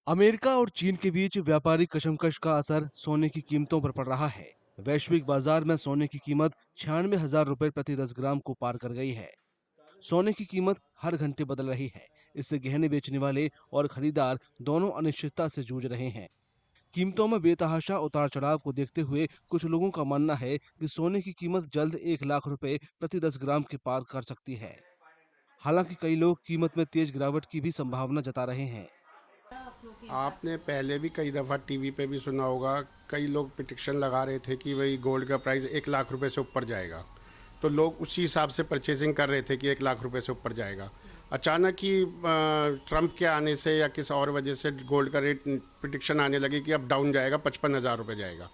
America और चीन के बीच व्यापारिक कशमकश का असर सोने की कीमतों पर पड़ रहा है। वैश्विक बाजार में सोने की कीमत 96,000 रुपए प्रति 10 ग्राम को पार कर गई है। सोने की कीमत हर घंटे बदल रही है। इससे गहने बेचने वाले और खरीदार दोनों अनिश्चितता से जूझ रहे हैं। कीमतों में बेतहाशा उतार चढ़ाव को देखते हुए कुछ लोगों का मानना है कि सोने की कीमत जल्द 1 लाख रुपए प्रति 10 ग्राम के पार कर सकती है। हालांकि कई लोग कीमत में तेज गिरावट की भी संभावना जता रहे हैं। आपने पहले भी कई दफ़ा टीवी पे भी सुना होगा, कई लोग पिटिशन लगा रहे थे कि भाई गोल्ड का प्राइस 1 लाख रुपए से ऊपर जाएगा, तो लोग उसी हिसाब से परचेजिंग कर रहे थे कि 1 लाख रुपए से ऊपर जाएगा। अचानक ही ट्रंप के आने से या किस और वजह से गोल्ड का रेट पिटिशन आने लगी कि अब डाउन जाएगा, 55,000 रुपये जाएगा।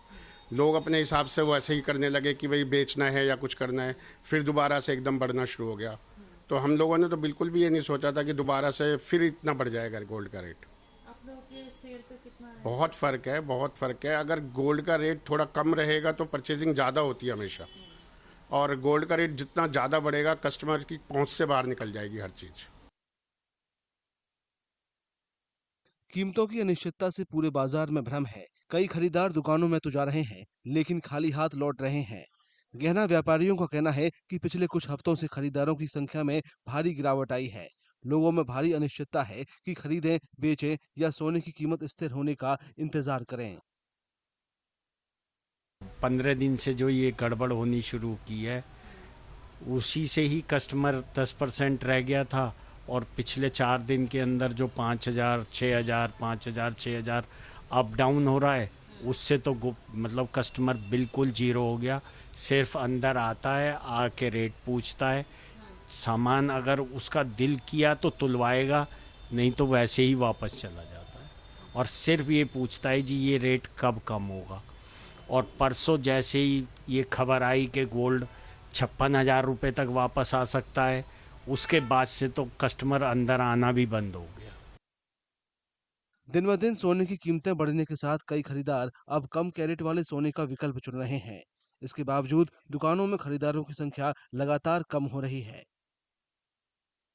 लोग अपने हिसाब से वैसे ही करने लगे कि भाई बेचना है या कुछ करना है, फिर दोबारा से एकदम बढ़ना शुरू हो गया। तो हम लोगों ने तो बिल्कुल भी ये नहीं सोचा था कि दोबारा से फिर इतना बढ़ जाएगा गोल्ड का रेट। बहुत फ़र्क है, बहुत फ़र्क है। अगर गोल्ड का रेट थोड़ा कम रहेगा तो परचेजिंग ज़्यादा होती है हमेशा, और गोल्ड का रेट जितना ज़्यादा बढ़ेगा कस्टमर की पहुंच से बाहर निकल जाएगी हर चीज़। कीमतों की अनिश्चितता से पूरे बाजार में भ्रम है। कई खरीदार दुकानों में तो जा रहे हैं, लेकिन खाली हाथ लौट रहे हैं। गहना व्यापारियों का कहना है कि पिछले कुछ हफ्तों से खरीदारों की संख्या में भारी गिरावट आई है। लोगों में भारी अनिश्चितता है कि खरीदें, बेचें या सोने की कीमत स्थिर होने का इंतजार करें। 15 दिन से जो ये गड़बड़ होनी शुरू की है, उसी से ही कस्टमर 10% रह गया था। और पिछले 4 दिन के अंदर जो 5,000, 6,000, 5,000, 6,000 अप डाउन हो रहा है, उससे तो मतलब कस्टमर बिल्कुल जीरो हो गया। सिर्फ अंदर आता है, आके रेट पूछता है, सामान अगर उसका दिल किया तो तुलवाएगा, नहीं तो वैसे ही वापस चला जाता है। और सिर्फ ये पूछता है जी ये रेट कब कम होगा। और परसों जैसे ही ये खबर आई कि गोल्ड 56,000 रुपये तक वापस आ सकता है, उसके बाद से तो कस्टमर अंदर आना भी बंद हो गया। दिन ब दिन सोने की कीमतें बढ़ने के साथ कई खरीदार अब कम कैरेट वाले सोने का विकल्प चुन रहे हैं। इसके बावजूद दुकानों में खरीदारों की संख्या लगातार कम हो रही है।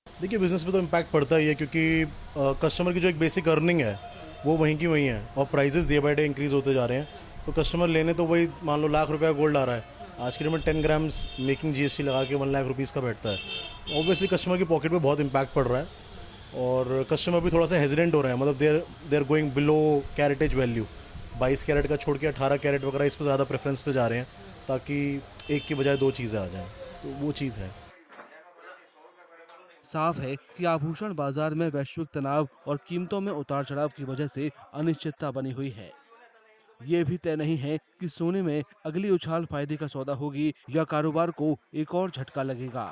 देखिए, बिज़नेस पे तो इम्पैक्ट पड़ता ही है, क्योंकि कस्टमर की जो एक बेसिक अर्निंग है वो वहीं की वहीं है, और prices day by day increase होते जा रहे हैं। तो कस्टमर लेने तो वही, मान लो लाख रुपए का गोल्ड आ रहा है, आज के डेट में 10 ग्राम्स मेकिंग जीएसटी लगा के 1 लाख रुपीज़ का बैठता है। ऑब्वियसली कस्टमर की पॉकेट पे बहुत इम्पैक्ट पड़ रहा है, और कस्टमर भी थोड़ा सा हेजिडेंट हो रहे हैं। मतलब they are going below caratage value. 22 carat का छोड़ के 18 कैरेट वगैरह इस पर ज़्यादा प्रेफरेंस पे जा रहे हैं, ताकि एक की बजाय दो चीज़ें आ जाएँ। तो वो चीज़ है। साफ है कि आभूषण बाजार में वैश्विक तनाव और कीमतों में उतार चढ़ाव की वजह से अनिश्चितता बनी हुई है। ये भी तय नहीं है कि सोने में अगली उछाल फायदे का सौदा होगी या कारोबार को एक और झटका लगेगा।